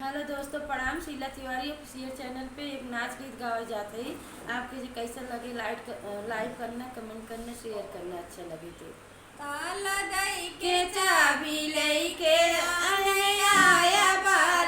Hello दोस्तों, प्रणाम। Sheela Tiwari official channel पे एक नाच गीत गावा जात है। आपके जो कैसा लगे लाइक करना, कमेंट करना, शेयर करना अच्छा लगे तो। ताला दई के चाबी लई के आया बार